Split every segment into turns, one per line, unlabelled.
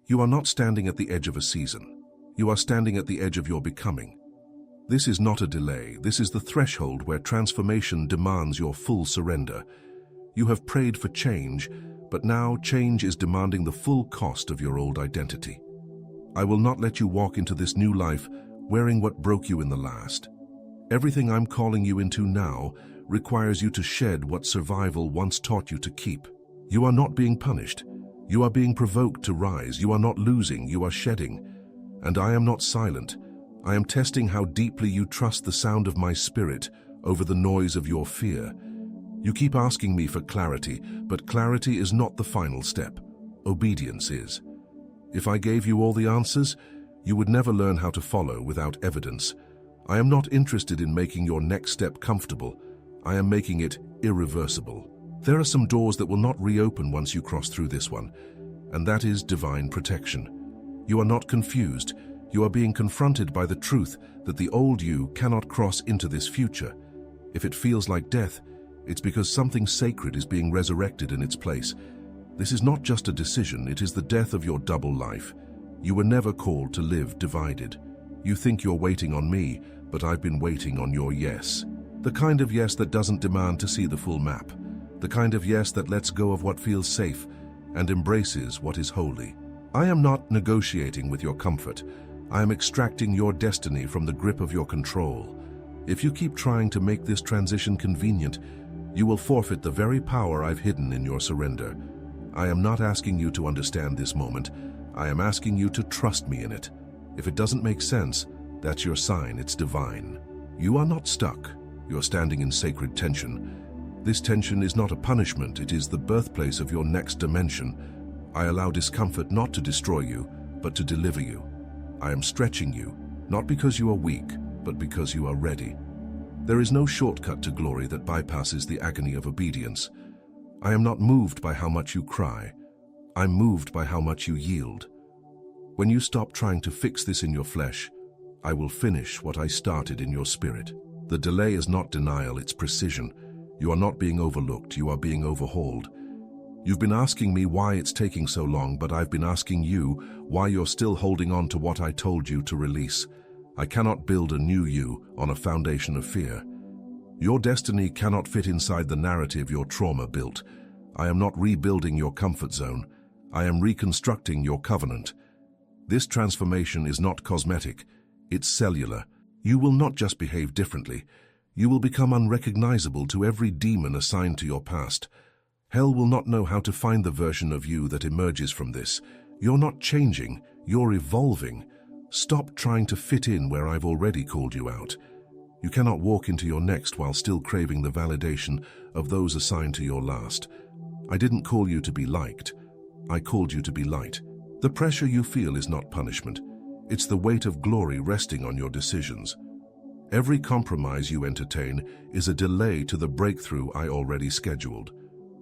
You are not standing at the edge of a season. You are standing at the edge of your becoming. This is not a delay. This is the threshold where transformation demands your full surrender. You have prayed for change, but now change is demanding the full cost of your old identity. I will not let you walk into this new life wearing what broke you in the last. Everything I'm calling you into now requires you to shed what survival once taught you to keep. You are not being punished. You are being provoked to rise. You are not losing. You are shedding. And I am not silent. I am testing how deeply you trust the sound of my spirit over the noise of your fear. You keep asking me for clarity, but clarity is not the final step. Obedience is. If I gave you all the answers, you would never learn how to follow without evidence. I am not interested in making your next step comfortable. I am making it irreversible. There are some doors that will not reopen once you cross through this one, and that is divine protection. You are not confused. You are being confronted by the truth that the old you cannot cross into this future. If it feels like death, it's because something sacred is being resurrected in its place. This is not just a decision, it is the death of your double life. You were never called to live divided. You think you're waiting on me, but I've been waiting on your yes. The kind of yes that doesn't demand to see the full map. The kind of yes that lets go of what feels safe and embraces what is holy. I am not negotiating with your comfort. I am extracting your destiny from the grip of your control. If you keep trying to make this transition convenient, you will forfeit the very power I've hidden in your surrender. I am not asking you to understand this moment. I am asking you to trust me in it. If it doesn't make sense, that's your sign, it's divine. You are not stuck. You're standing in sacred tension. This tension is not a punishment, it is the birthplace of your next dimension. I allow discomfort not to destroy you, but to deliver you. I am stretching you, not because you are weak, but because you are ready. There is no shortcut to glory that bypasses the agony of obedience. I am not moved by how much you cry. I'm moved by how much you yield. When you stop trying to fix this in your flesh, I will finish what I started in your spirit. The delay is not denial, it's precision. You are not being overlooked, you are being overhauled. You've been asking me why it's taking so long, but I've been asking you why you're still holding on to what I told you to release. I cannot build a new you on a foundation of fear. Your destiny cannot fit inside the narrative your trauma built. I am not rebuilding your comfort zone. I am reconstructing your covenant. This transformation is not cosmetic, it's cellular. You will not just behave differently. You will become unrecognizable to every demon assigned to your past. Hell will not know how to find the version of you that emerges from this. You're not changing, you're evolving. Stop trying to fit in where I've already called you out. You cannot walk into your next while still craving the validation of those assigned to your last. I didn't call you to be liked. I called you to be light. The pressure you feel is not punishment. It's the weight of glory resting on your decisions. Every compromise you entertain is a delay to the breakthrough I already scheduled.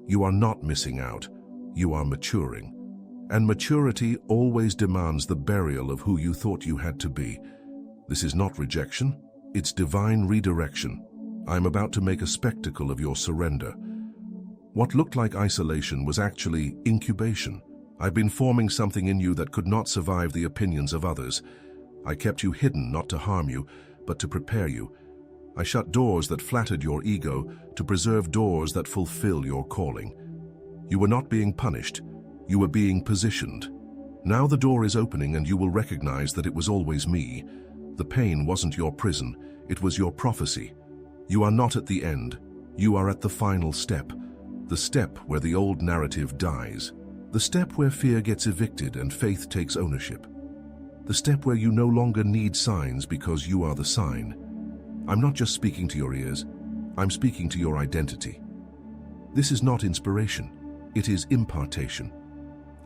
You are not missing out. You are maturing. And maturity always demands the burial of who you thought you had to be. This is not rejection. It's divine redirection. I'm about to make a spectacle of your surrender. What looked like isolation was actually incubation. I've been forming something in you that could not survive the opinions of others. I kept you hidden not to harm you, but to prepare you. I shut doors that flattered your ego to preserve doors that fulfill your calling. You were not being punished. You were being positioned. Now the door is opening and you will recognize that it was always me. The pain wasn't your prison, it was your prophecy. You are not at the end. You are at the final step. The step where the old narrative dies. The step where fear gets evicted and faith takes ownership. The step where you no longer need signs because you are the sign. I'm not just speaking to your ears, I'm speaking to your identity. This is not inspiration, it is impartation.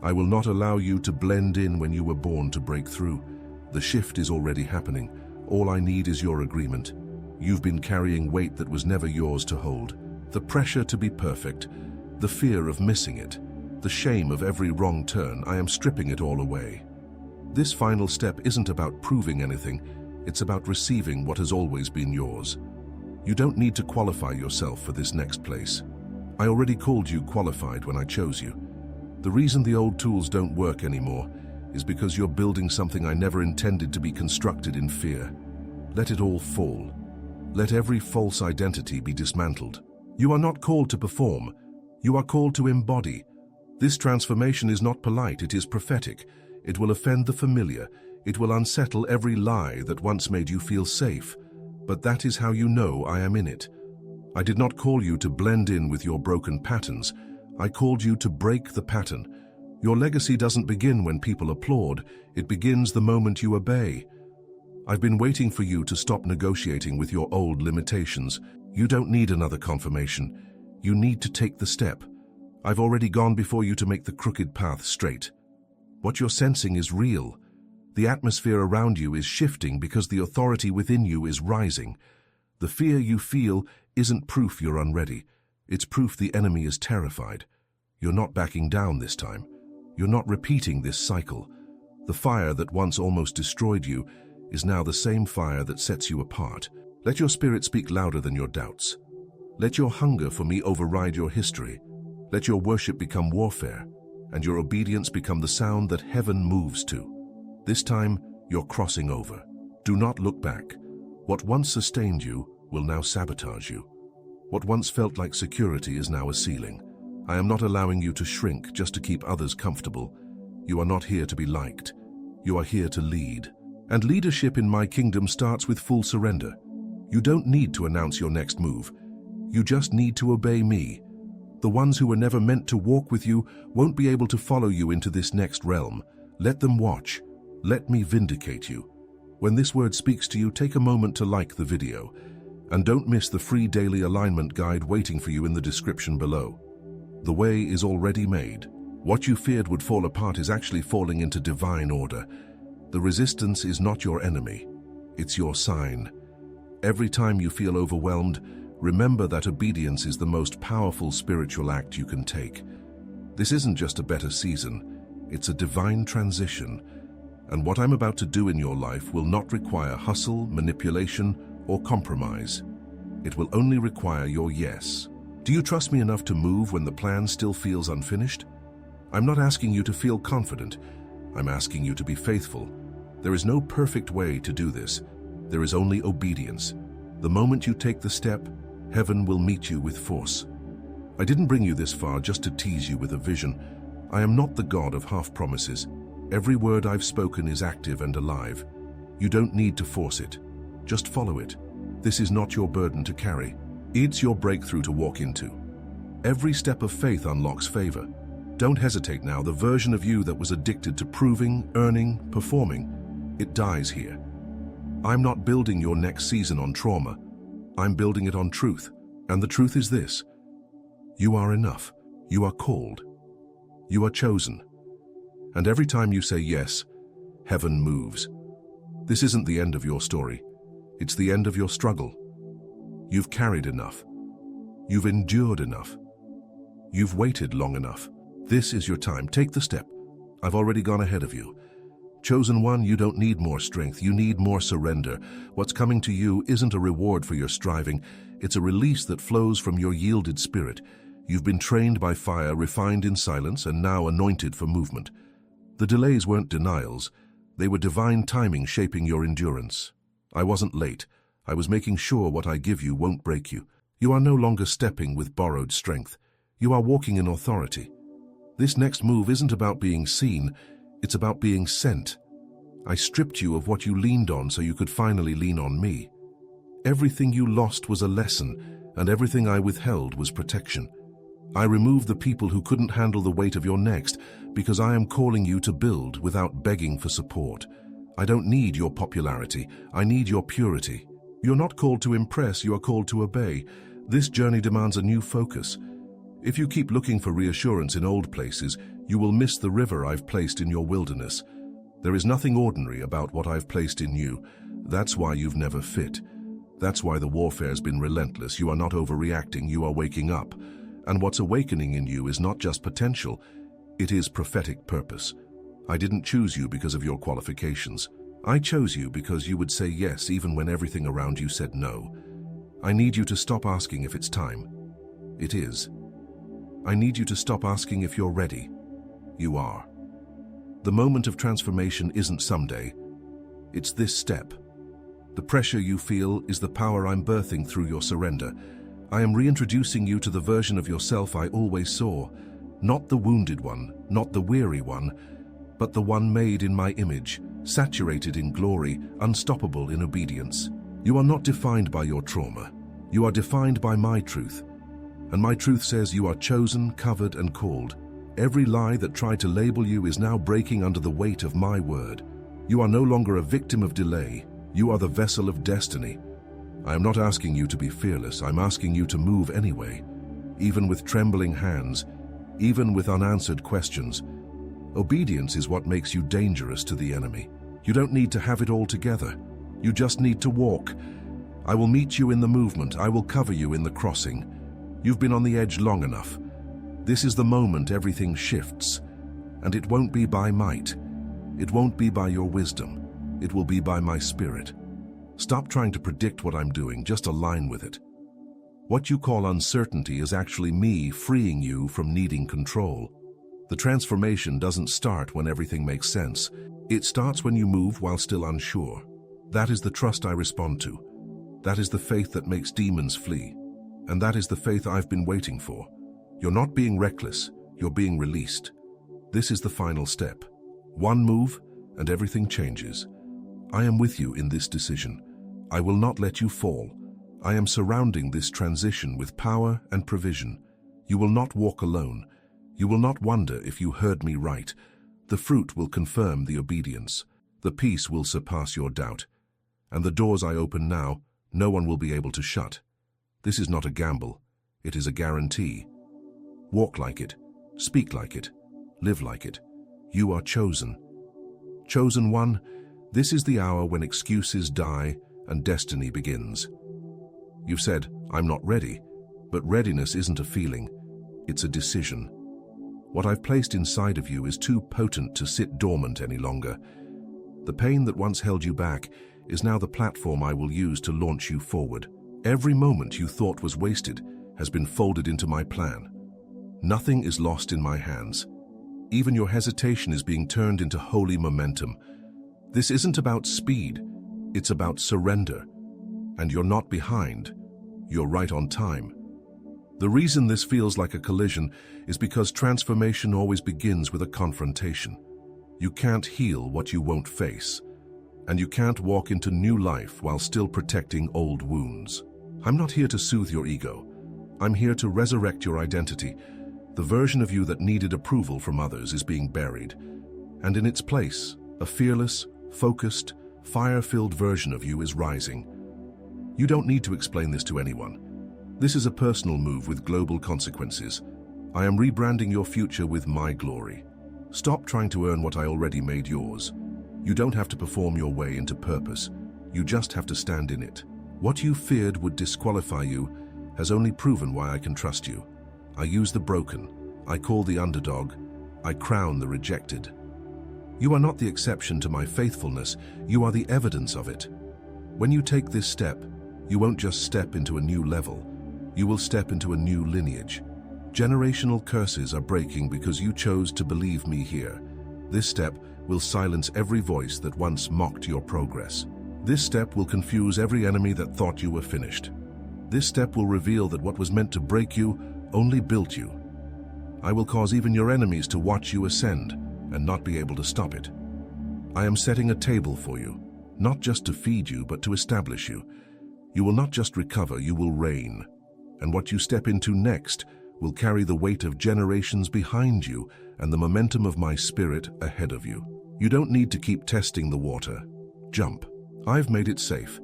I will not allow you to blend in when you were born to break through. The shift is already happening. All I need is your agreement. You've been carrying weight that was never yours to hold. The pressure to be perfect, the fear of missing it, the shame of every wrong turn. I am stripping it all away. This final step isn't about proving anything, it's about receiving what has always been yours. You don't need to qualify yourself for this next place. I already called you qualified when I chose you. The reason the old tools don't work anymore is because you're building something I never intended to be constructed in fear. Let it all fall. Let every false identity be dismantled. You are not called to perform. You are called to embody. This transformation is not polite, it is prophetic. It will offend the familiar. It will unsettle every lie that once made you feel safe. But that is how you know I am in it. I did not call you to blend in with your broken patterns. I called you to break the pattern. Your legacy doesn't begin when people applaud. It begins the moment you obey. I've been waiting for you to stop negotiating with your old limitations. You don't need another confirmation. You need to take the step. I've already gone before you to make the crooked path straight. What you're sensing is real. The atmosphere around you is shifting because the authority within you is rising. The fear you feel isn't proof you're unready. It's proof the enemy is terrified. You're not backing down this time. You're not repeating this cycle. The fire that once almost destroyed you is now the same fire that sets you apart. Let your spirit speak louder than your doubts. Let your hunger for me override your history. Let your worship become warfare, and your obedience become the sound that heaven moves to. This time, you're crossing over. Do not look back. What once sustained you will now sabotage you. What once felt like security is now a ceiling. I am not allowing you to shrink just to keep others comfortable. You are not here to be liked. You are here to lead. And leadership in my kingdom starts with full surrender. You don't need to announce your next move. You just need to obey me. The ones who were never meant to walk with you won't be able to follow you into this next realm. Let them watch. Let me vindicate you. When this word speaks to you, take a moment to like the video. And don't miss the free daily alignment guide waiting for you in the description below. The way is already made. What you feared would fall apart is actually falling into divine order. The resistance is not your enemy. It's your sign. Every time you feel overwhelmed, remember that obedience is the most powerful spiritual act you can take. This isn't just a better season, it's a divine transition. And what I'm about to do in your life will not require hustle, manipulation, or compromise. It will only require your yes. Do you trust me enough to move when the plan still feels unfinished? I'm not asking you to feel confident. I'm asking you to be faithful. There is no perfect way to do this. There is only obedience. The moment you take the step, heaven will meet you with force. I didn't bring you this far just to tease you with a vision. I am not the God of half promises. Every word I've spoken is active and alive. You don't need to force it. Just follow it. This is not your burden to carry. It's your breakthrough to walk into. Every step of faith unlocks favor. Don't hesitate now. The version of you that was addicted to proving, earning, performing, it dies here. I'm not building your next season on trauma. I'm building it on truth. And the truth is this: you are enough. You are called. You are chosen. And every time you say yes, heaven moves. This isn't the end of your story. It's the end of your struggle. You've carried enough. You've endured enough. You've waited long enough. This is your time. Take the step. I've already gone ahead of you. Chosen one, you don't need more strength. You need more surrender. What's coming to you isn't a reward for your striving. It's a release that flows from your yielded spirit. You've been trained by fire, refined in silence, and now anointed for movement. The delays weren't denials. They were divine timing shaping your endurance. I wasn't late. I was making sure what I give you won't break you. You are no longer stepping with borrowed strength. You are walking in authority. This next move isn't about being seen. It's about being sent. I stripped you of what you leaned on so you could finally lean on me. Everything you lost was a lesson, and everything I withheld was protection. I removed the people who couldn't handle the weight of your next, because I am calling you to build without begging for support. I don't need your popularity. I need your purity. You're not called to impress, you are called to obey. This journey demands a new focus. If you keep looking for reassurance in old places, you will miss the river I've placed in your wilderness. There is nothing ordinary about what I've placed in you. That's why you've never fit. That's why the warfare's been relentless. You are not overreacting, you are waking up. And what's awakening in you is not just potential, it is prophetic purpose. I didn't choose you because of your qualifications. I chose you because you would say yes even when everything around you said no. I need you to stop asking if it's time. It is. I need you to stop asking if you're ready. You are. The moment of transformation isn't someday. It's this step. The pressure you feel is the power I'm birthing through your surrender. I am reintroducing you to the version of yourself I always saw. Not the wounded one, not the weary one, but the one made in my image, saturated in glory, unstoppable in obedience. You are not defined by your trauma. You are defined by my truth. And my truth says you are chosen, covered, and called. Every lie that tried to label you is now breaking under the weight of my word. You are no longer a victim of delay. You are the vessel of destiny. I am not asking you to be fearless. I'm asking you to move anyway, even with trembling hands, even with unanswered questions. Obedience is what makes you dangerous to the enemy. You don't need to have it all together. You just need to walk. I will meet you in the movement. I will cover you in the crossing. You've been on the edge long enough. This is the moment everything shifts. And it won't be by might. It won't be by your wisdom. It will be by my spirit. Stop trying to predict what I'm doing. Just align with it. What you call uncertainty is actually me freeing you from needing control. The transformation doesn't start when everything makes sense. It starts when you move while still unsure. That is the trust I respond to. That is the faith that makes demons flee. And that is the faith I've been waiting for. You're not being reckless, you're being released. This is the final step. One move, and everything changes. I am with you in this decision. I will not let you fall. I am surrounding this transition with power and provision. You will not walk alone. You will not wonder if you heard me right. The fruit will confirm the obedience. The peace will surpass your doubt. And the doors I open now, no one will be able to shut. This is not a gamble. It is a guarantee. Walk like it. Speak like it. Live like it. You are chosen. Chosen one, this is the hour when excuses die and destiny begins. You've said, I'm not ready, but readiness isn't a feeling. It's a decision. What I've placed inside of you is too potent to sit dormant any longer. The pain that once held you back is now the platform I will use to launch you forward. Every moment you thought was wasted has been folded into my plan. Nothing is lost in my hands. Even your hesitation is being turned into holy momentum. This isn't about speed, it's about surrender. And you're not behind, you're right on time. The reason this feels like a collision is because transformation always begins with a confrontation. You can't heal what you won't face, and you can't walk into new life while still protecting old wounds. I'm not here to soothe your ego. I'm here to resurrect your identity. The version of you that needed approval from others is being buried, and in its place, a fearless, focused, fire-filled version of you is rising. You don't need to explain this to anyone. This is a personal move with global consequences. I am rebranding your future with my glory. Stop trying to earn what I already made yours. You don't have to perform your way into purpose. You just have to stand in it. What you feared would disqualify you has only proven why I can trust you. I use the broken. I call the underdog. I crown the rejected. You are not the exception to my faithfulness. You are the evidence of it. When you take this step, you won't just step into a new level. You will step into a new lineage. Generational curses are breaking because you chose to believe me here. This step will silence every voice that once mocked your progress. This step will confuse every enemy that thought you were finished. This step will reveal that what was meant to break you only built you. I will cause even your enemies to watch you ascend and not be able to stop it. I am setting a table for you, not just to feed you, but to establish you. You will not just recover, you will reign. And what you step into next will carry the weight of generations behind you and the momentum of my spirit ahead of you. You don't need to keep testing the water. Jump. I've made it safe.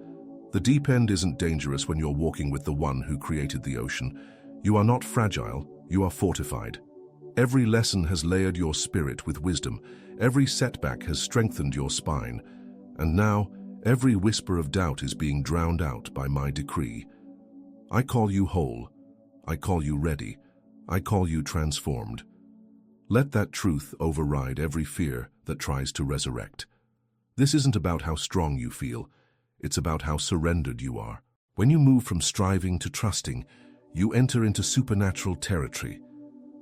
The deep end isn't dangerous when you're walking with the one who created the ocean. You are not fragile, you are fortified. Every lesson has layered your spirit with wisdom. Every setback has strengthened your spine. And now, every whisper of doubt is being drowned out by my decree. I call you whole. I call you ready. I call you transformed. Let that truth override every fear that tries to resurrect. This isn't about how strong you feel. It's about how surrendered you are. When you move from striving to trusting, you enter into supernatural territory.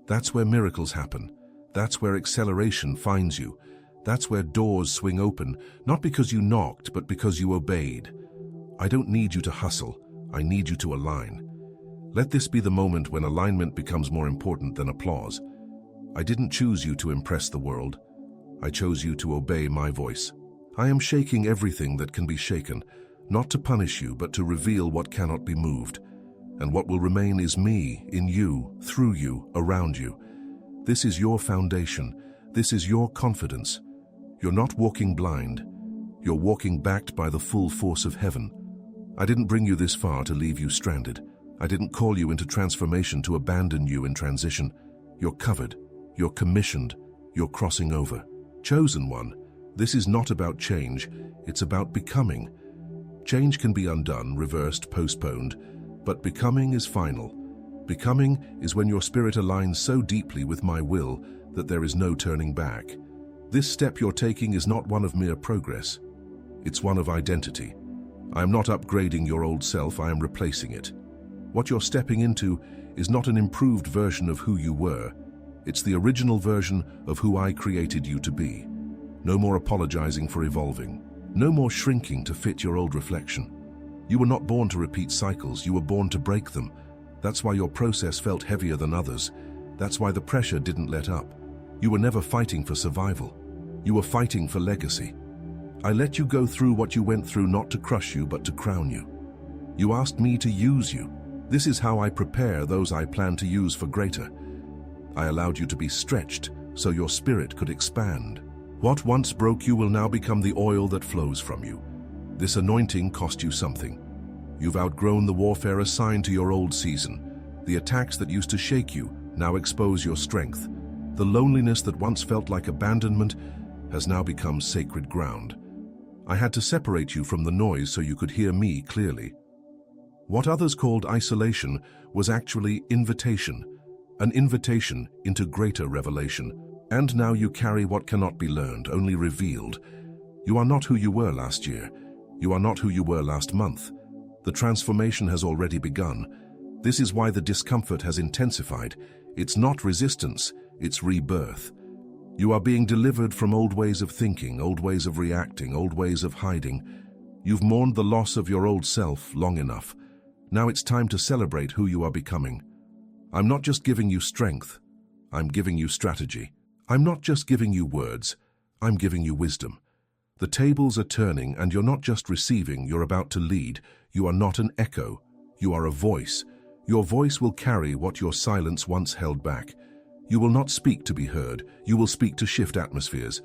That's where miracles happen. That's where acceleration finds you. That's where doors swing open, not because you knocked, but because you obeyed. I don't need you to hustle, I need you to align. Let this be the moment when alignment becomes more important than applause. I didn't choose you to impress the world. I chose you to obey my voice. I am shaking everything that can be shaken, not to punish you, but to reveal what cannot be moved. And what will remain is me, in you, through you, around you. This is your foundation. This is your confidence. You're not walking blind. You're walking backed by the full force of heaven. I didn't bring you this far to leave you stranded. I didn't call you into transformation to abandon you in transition. You're covered. You're commissioned. You're crossing over. Chosen one, this is not about change. It's about becoming. Change can be undone, reversed, postponed, but becoming is final. Becoming is when your spirit aligns so deeply with my will that there is no turning back. This step you're taking is not one of mere progress. It's one of identity. I am not upgrading your old self, I am replacing it. What you're stepping into is not an improved version of who you were. It's the original version of who I created you to be. No more apologizing for evolving. No more shrinking to fit your old reflection. You were not born to repeat cycles, you were born to break them. That's why your process felt heavier than others. That's why the pressure didn't let up. You were never fighting for survival. You were fighting for legacy. I let you go through what you went through not to crush you, but to crown you. You asked me to use you. This is how I prepare those I plan to use for greater. I allowed you to be stretched so your spirit could expand. What once broke you will now become the oil that flows from you. This anointing cost you something. You've outgrown the warfare assigned to your old season. The attacks that used to shake you now expose your strength. The loneliness that once felt like abandonment has now become sacred ground. I had to separate you from the noise so you could hear me clearly. What others called isolation was actually invitation, an invitation into greater revelation. And now you carry what cannot be learned, only revealed. You are not who you were last year. You are not who you were last month. The transformation has already begun. This is why the discomfort has intensified. It's not resistance, it's rebirth. You are being delivered from old ways of thinking, old ways of reacting, old ways of hiding. You've mourned the loss of your old self long enough. Now it's time to celebrate who you are becoming. I'm not just giving you strength, I'm giving you strategy. I'm not just giving you words, I'm giving you wisdom. The tables are turning and you're not just receiving, you're about to lead. You are not an echo, you are a voice. Your voice will carry what your silence once held back. You will not speak to be heard, you will speak to shift atmospheres.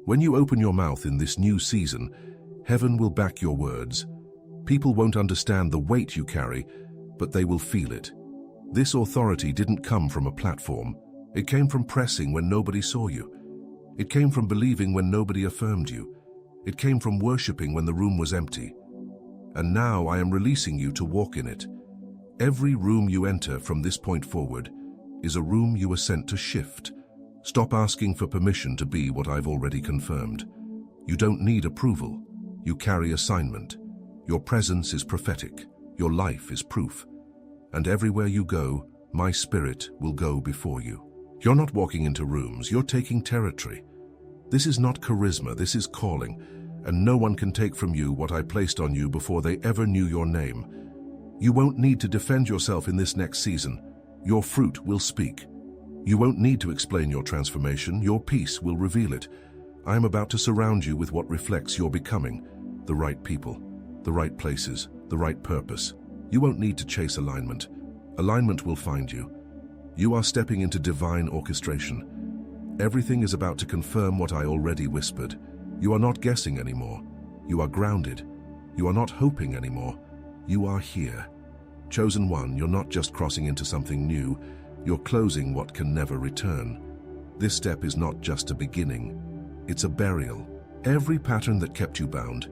When you open your mouth in this new season, heaven will back your words. People won't understand the weight you carry, but they will feel it. This authority didn't come from a platform. It came from pressing when nobody saw you. It came from believing when nobody affirmed you. It came from worshiping when the room was empty. And now I am releasing you to walk in it. Every room you enter from this point forward is a room you are sent to shift. Stop asking for permission to be what I've already confirmed. You don't need approval. You carry assignment. Your presence is prophetic. Your life is proof. And everywhere you go, my spirit will go before you. You're not walking into rooms, you're taking territory. This is not charisma, this is calling, and no one can take from you what I placed on you before they ever knew your name. You won't need to defend yourself in this next season. Your fruit will speak. You won't need to explain your transformation, your peace will reveal it. I am about to surround you with what reflects your becoming, the right people, the right places, the right purpose. You won't need to chase alignment. Alignment will find you. You are stepping into divine orchestration. Everything is about to confirm what I already whispered. You are not guessing anymore. You are grounded. You are not hoping anymore. You are here. Chosen one, you're not just crossing into something new. You're closing what can never return. This step is not just a beginning. It's a burial. Every pattern that kept you bound,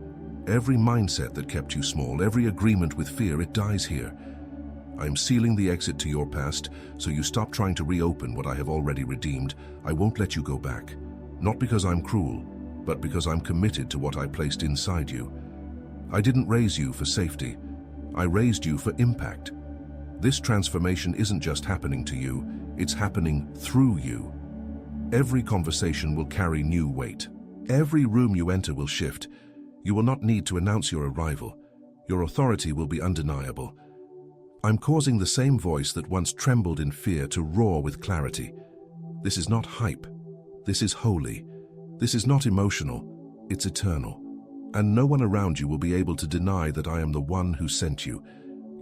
every mindset that kept you small, every agreement with fear, it dies here. I am sealing the exit to your past, so you stop trying to reopen what I have already redeemed. I won't let you go back. Not because I'm cruel, but because I'm committed to what I placed inside you. I didn't raise you for safety. I raised you for impact. This transformation isn't just happening to you, it's happening through you. Every conversation will carry new weight. Every room you enter will shift. You will not need to announce your arrival. Your authority will be undeniable. I'm causing the same voice that once trembled in fear to roar with clarity. This is not hype. This is holy. This is not emotional. It's eternal. And no one around you will be able to deny that I am the one who sent you.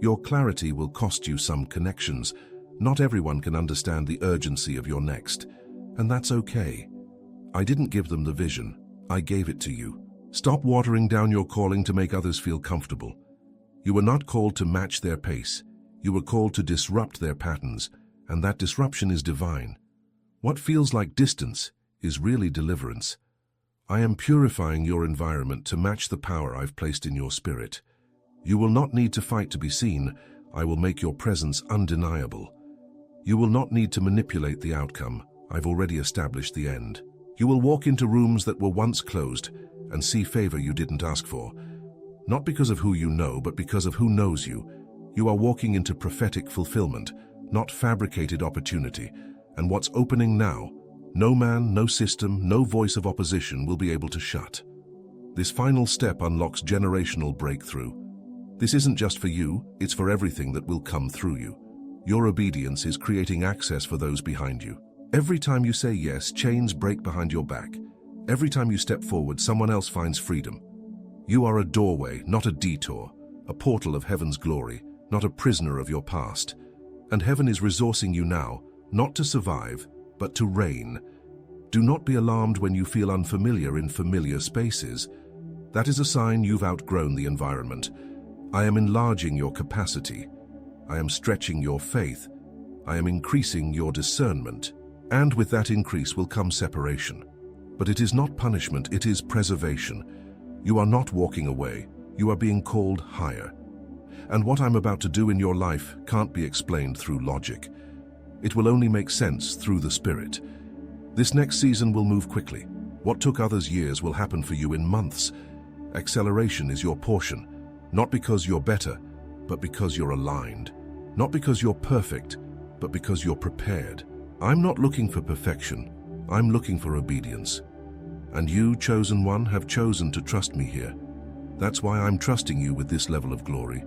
Your clarity will cost you some connections. Not everyone can understand the urgency of your next. And that's okay. I didn't give them the vision. I gave it to you. Stop watering down your calling to make others feel comfortable. You were not called to match their pace. You were called to disrupt their patterns, and that disruption is divine. What feels like distance is really deliverance. I am purifying your environment to match the power I've placed in your spirit. You will not need to fight to be seen. I will make your presence undeniable. You will not need to manipulate the outcome. I've already established the end. You will walk into rooms that were once closed and see favor you didn't ask for. Not because of who you know, but because of who knows you. You are walking into prophetic fulfillment, not fabricated opportunity. And what's opening now, no man, no system, no voice of opposition will be able to shut. This final step unlocks generational breakthrough. This isn't just for you, it's for everything that will come through you. Your obedience is creating access for those behind you. Every time you say yes, chains break behind your back. Every time you step forward, someone else finds freedom. You are a doorway, not a detour, a portal of heaven's glory, not a prisoner of your past. And heaven is resourcing you now, not to survive, but to reign. Do not be alarmed when you feel unfamiliar in familiar spaces. That is a sign you've outgrown the environment. I am enlarging your capacity. I am stretching your faith. I am increasing your discernment. And with that increase will come separation. But it is not punishment, it is preservation. You are not walking away, you are being called higher. And what I'm about to do in your life can't be explained through logic. It will only make sense through the Spirit. This next season will move quickly. What took others years will happen for you in months. Acceleration is your portion, not because you're better, but because you're aligned. Not because you're perfect, but because you're prepared. I'm not looking for perfection, I'm looking for obedience. And you, chosen one, have chosen to trust me here. That's why I'm trusting you with this level of glory.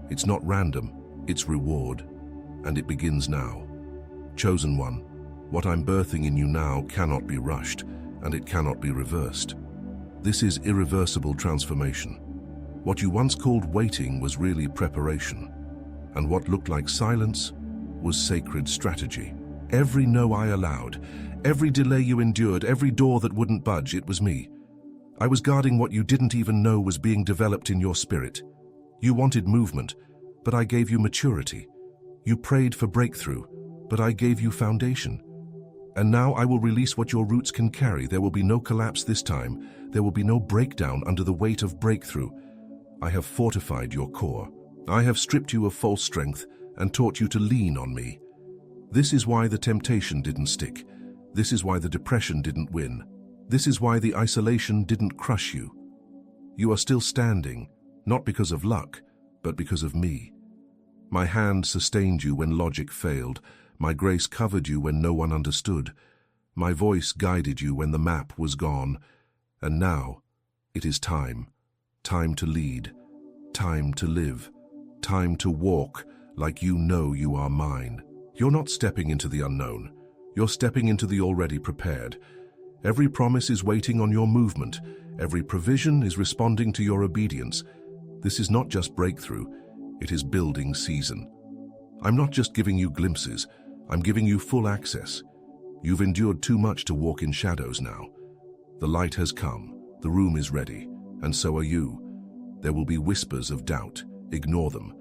It's not random, it's reward. And it begins now. Chosen one, what I'm birthing in you now cannot be rushed, and it cannot be reversed. This is irreversible transformation. What you once called waiting was really preparation. And what looked like silence was sacred strategy. Every no I allowed, every delay you endured, every door that wouldn't budge, it was me. I was guarding what you didn't even know was being developed in your spirit. You wanted movement, but I gave you maturity. You prayed for breakthrough, but I gave you foundation. And now I will release what your roots can carry. There will be no collapse this time. There will be no breakdown under the weight of breakthrough. I have fortified your core. I have stripped you of false strength and taught you to lean on me. This is why the temptation didn't stick. This is why the depression didn't win. This is why the isolation didn't crush you. You are still standing, not because of luck, but because of me. My hand sustained you when logic failed. My grace covered you when no one understood. My voice guided you when the map was gone. And now, it is time. Time to lead. Time to live. Time to walk like you know you are mine. You're not stepping into the unknown. You're stepping into the already prepared. Every promise is waiting on your movement. Every provision is responding to your obedience. This is not just breakthrough, it is building season. I'm not just giving you glimpses, I'm giving you full access. You've endured too much to walk in shadows now. The light has come, the room is ready, and so are you. There will be whispers of doubt, ignore them.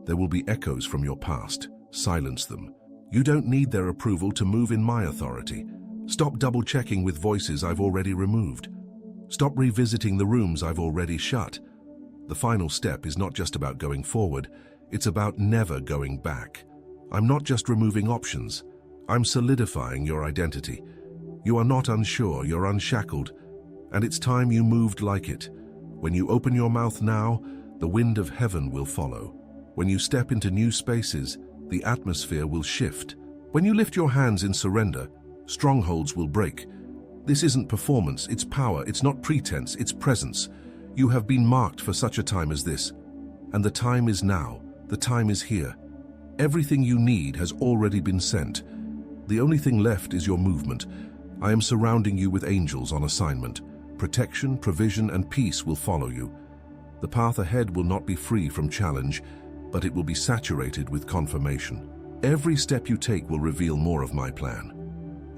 There will be echoes from your past, silence them. You don't need their approval to move in my authority. Stop double-checking with voices I've already removed. Stop revisiting the rooms I've already shut. The final step is not just about going forward, it's about never going back. I'm not just removing options, I'm solidifying your identity. You are not unsure, you're unshackled, and it's time you moved like it. When you open your mouth now, the wind of heaven will follow. When you step into new spaces, the atmosphere will shift. When you lift your hands in surrender, strongholds will break. This isn't performance, it's power, it's not pretense, it's presence. You have been marked for such a time as this. And the time is now. The time is here. Everything you need has already been sent. The only thing left is your movement. I am surrounding you with angels on assignment. Protection, provision, and peace will follow you. The path ahead will not be free from challenge, but it will be saturated with confirmation. Every step you take will reveal more of my plan.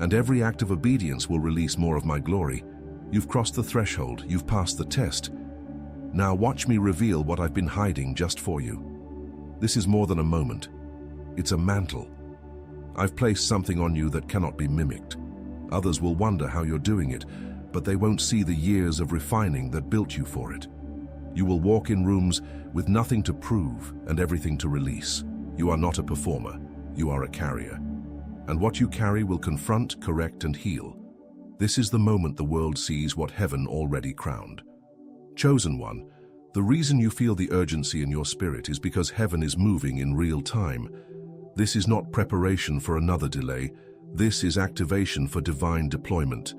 And every act of obedience will release more of my glory. You've crossed the threshold, you've passed the test. Now watch me reveal what I've been hiding just for you. This is more than a moment. It's a mantle. I've placed something on you that cannot be mimicked. Others will wonder how you're doing it, but they won't see the years of refining that built you for it. You will walk in rooms with nothing to prove and everything to release. You are not a performer, you are a carrier. And what you carry will confront, correct, and heal. This is the moment the world sees what heaven already crowned. Chosen one, the reason you feel the urgency in your spirit is because heaven is moving in real time. This is not preparation for another delay. This is activation for divine deployment.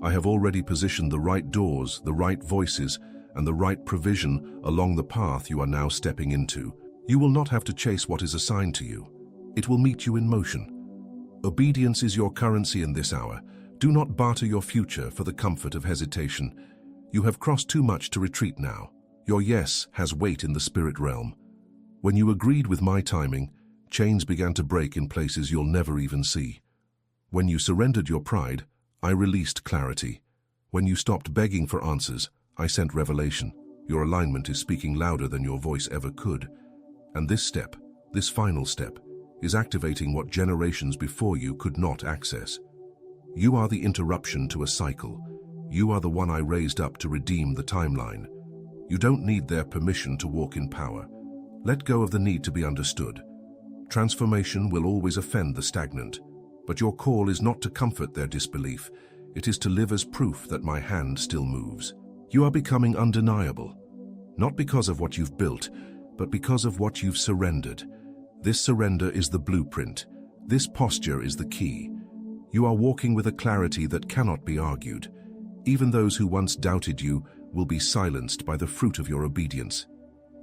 I have already positioned the right doors, the right voices, and the right provision along the path you are now stepping into. You will not have to chase what is assigned to you. It will meet you in motion. Obedience is your currency in this hour. Do not barter your future for the comfort of hesitation. You have crossed too much to retreat now. Your yes has weight in the spirit realm. When you agreed with my timing, chains began to break in places you'll never even see. When you surrendered your pride, I released clarity. When you stopped begging for answers, I sent revelation. Your alignment is speaking louder than your voice ever could. And this step, this final step, is activating what generations before you could not access. You are the interruption to a cycle. You are the one I raised up to redeem the timeline. You don't need their permission to walk in power. Let go of the need to be understood. Transformation will always offend the stagnant, but your call is not to comfort their disbelief. It is to live as proof that my hand still moves. You are becoming undeniable, not because of what you've built, but because of what you've surrendered. This surrender is the blueprint. This posture is the key. You are walking with a clarity that cannot be argued. Even those who once doubted you will be silenced by the fruit of your obedience.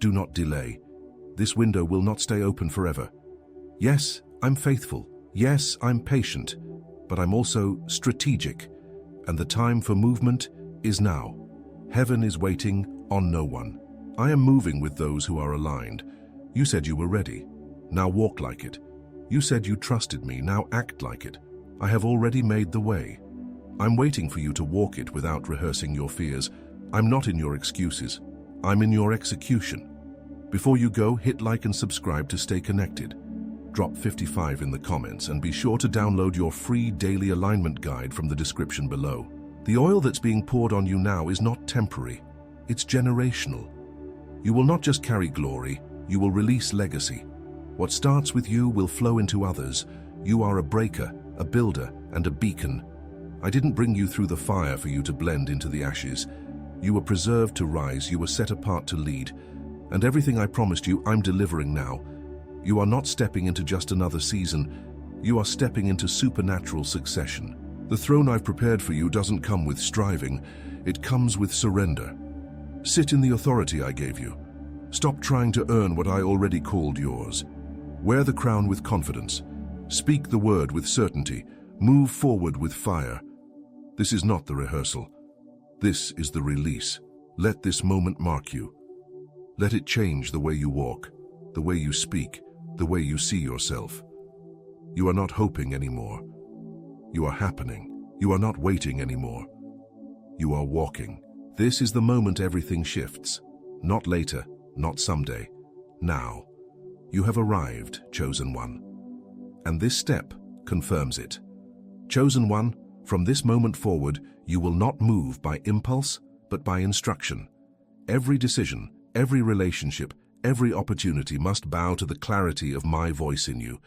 Do not delay. This window will not stay open forever. Yes, I'm faithful. Yes, I'm patient. But I'm also strategic. And the time for movement is now. Heaven is waiting on no one. I am moving with those who are aligned. You said you were ready. Now walk like it. You said you trusted me. Now act like it. I have already made the way. I'm waiting for you to walk it without rehearsing your fears. I'm not in your excuses. I'm in your execution. Before you go, hit like and subscribe to stay connected. Drop 55 in the comments and be sure to download your free daily alignment guide from the description below. The oil that's being poured on you now is not temporary. It's generational. You will not just carry glory, you will release legacy. What starts with you will flow into others. You are a breaker, a builder, and a beacon. I didn't bring you through the fire for you to blend into the ashes. You were preserved to rise, you were set apart to lead. And everything I promised you, I'm delivering now. You are not stepping into just another season. You are stepping into supernatural succession. The throne I've prepared for you doesn't come with striving. It comes with surrender. Sit in the authority I gave you. Stop trying to earn what I already called yours. Wear the crown with confidence. Speak the word with certainty. Move forward with fire. This is not the rehearsal. This is the release. Let this moment mark you. Let it change the way you walk, the way you speak, the way you see yourself. You are not hoping anymore. You are happening. You are not waiting anymore. You are walking. This is the moment everything shifts. Not later, not someday. Now. You have arrived, chosen one. And this step confirms it. Chosen one, from this moment forward, you will not move by impulse, but by instruction. Every decision, every relationship, every opportunity must bow to the clarity of my voice in you.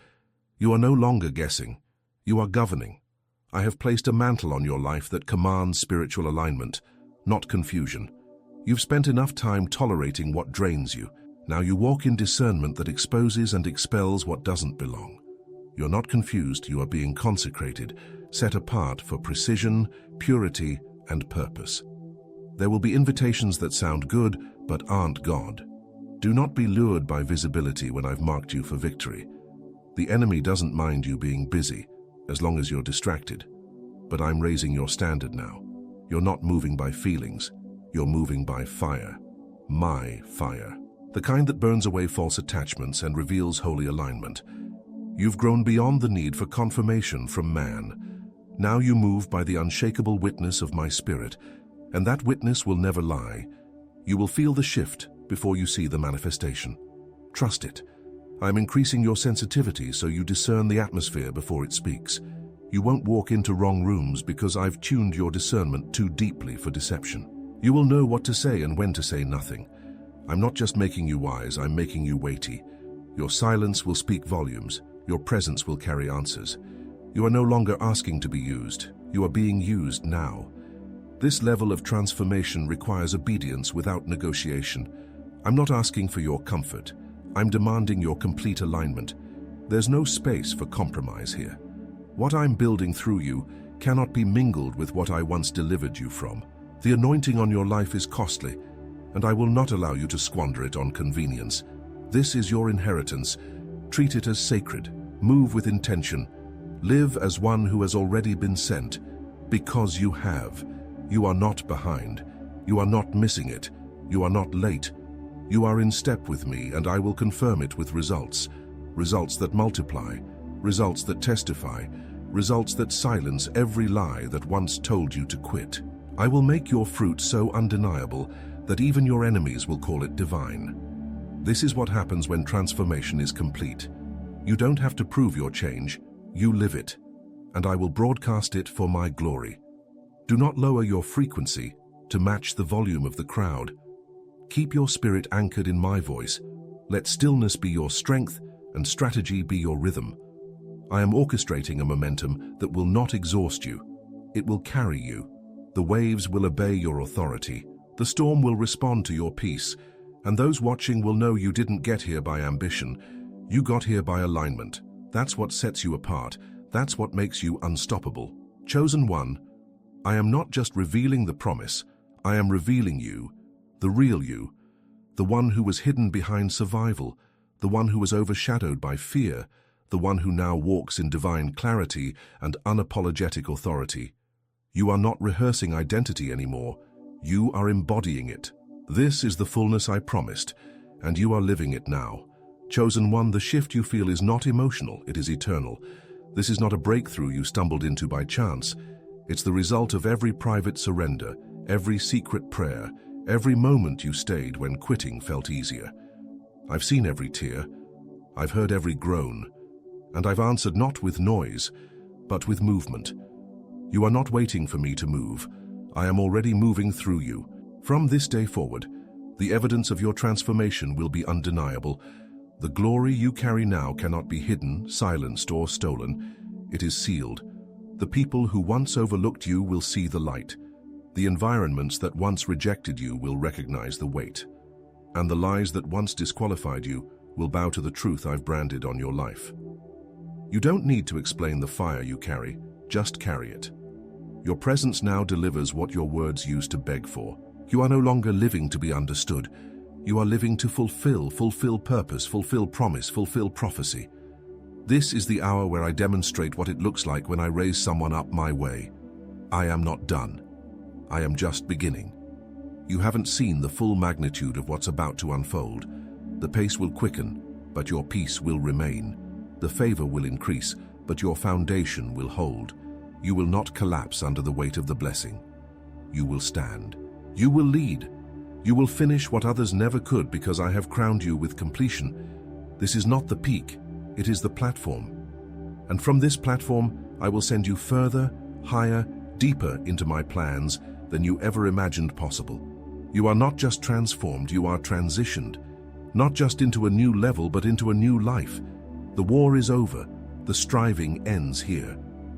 You are no longer guessing. You are governing. I have placed a mantle on your life that commands spiritual alignment, not confusion. You've spent enough time tolerating what drains you. Now you walk in discernment that exposes and expels what doesn't belong. You're not confused, you are being consecrated, set apart for precision, purity, and purpose. There will be invitations that sound good, but aren't God. Do not be lured by visibility when I've marked you for victory. The enemy doesn't mind you being busy, as long as you're distracted. But I'm raising your standard now. You're not moving by feelings. You're moving by fire. My fire. The kind that burns away false attachments and reveals holy alignment. You've grown beyond the need for confirmation from man. Now you move by the unshakable witness of my spirit, and that witness will never lie. You will feel the shift before you see the manifestation. Trust it. I'm increasing your sensitivity so you discern the atmosphere before it speaks. You won't walk into wrong rooms because I've tuned your discernment too deeply for deception. You will know what to say and when to say nothing. I'm not just making you wise, I'm making you weighty. Your silence will speak volumes. Your presence will carry answers. You are no longer asking to be used. You are being used now. This level of transformation requires obedience without negotiation. I'm not asking for your comfort. I'm demanding your complete alignment. There's no space for compromise here. What I'm building through you cannot be mingled with what I once delivered you from. The anointing on your life is costly, and I will not allow you to squander it on convenience. This is your inheritance. Treat it as sacred. Move with intention. Live as one who has already been sent, because you have. You are not behind. You are not missing it. You are not late. You are in step with me, and I will confirm it with results. Results that multiply. Results that testify. Results that silence every lie that once told you to quit. I will make your fruit so undeniable that even your enemies will call it divine. This is what happens when transformation is complete. You don't have to prove your change. You live it, and I will broadcast it for my glory. Do not lower your frequency to match the volume of the crowd. Keep your spirit anchored in my voice. Let stillness be your strength and strategy be your rhythm. I am orchestrating a momentum that will not exhaust you. It will carry you. The waves will obey your authority. The storm will respond to your peace, and those watching will know you didn't get here by ambition. You got here by alignment. That's what sets you apart. That's what makes you unstoppable. Chosen one, I am not just revealing the promise, I am revealing you, the real you, the one who was hidden behind survival, the one who was overshadowed by fear, the one who now walks in divine clarity and unapologetic authority. You are not rehearsing identity anymore. You are embodying it. This is the fullness I promised, and you are living it now. Chosen one, the shift you feel is not emotional, it is eternal. This is not a breakthrough you stumbled into by chance. It's the result of every private surrender, every secret prayer, every moment you stayed when quitting felt easier. I've seen every tear, I've heard every groan, and I've answered not with noise, but with movement. You are not waiting for me to move. I am already moving through you. From this day forward, the evidence of your transformation will be undeniable. The glory you carry now cannot be hidden, silenced, or stolen. It is sealed. The people who once overlooked you will see the light. The environments that once rejected you will recognize the weight. And the lies that once disqualified you will bow to the truth I've branded on your life. You don't need to explain the fire you carry, just carry it. Your presence now delivers what your words used to beg for. You are no longer living to be understood. You are living to fulfill purpose, fulfill promise, fulfill prophecy. This is the hour where I demonstrate what it looks like when I raise someone up my way. I am not done. I am just beginning. You haven't seen the full magnitude of what's about to unfold. The pace will quicken, but your peace will remain. The favor will increase, but your foundation will hold. You will not collapse under the weight of the blessing. You will stand. You will lead. You will finish what others never could because I have crowned you with completion. This is not the peak, it is the platform. And from this platform, I will send you further, higher, deeper into my plans than you ever imagined possible. You are not just transformed, you are transitioned. Not just into a new level, but into a new life. The war is over. The striving ends here.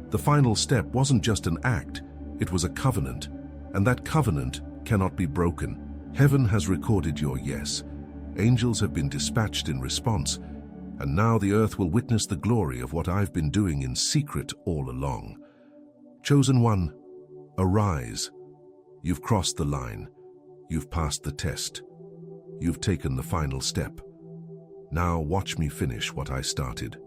The final step wasn't just an act, it was a covenant. And that covenant cannot be broken. Heaven has recorded your yes. Angels have been dispatched in response. And now the earth will witness the glory of what I've been doing in secret all along. Chosen one, Arise. You've crossed the line. You've passed the test. You've taken the final step. Now watch me finish what I started.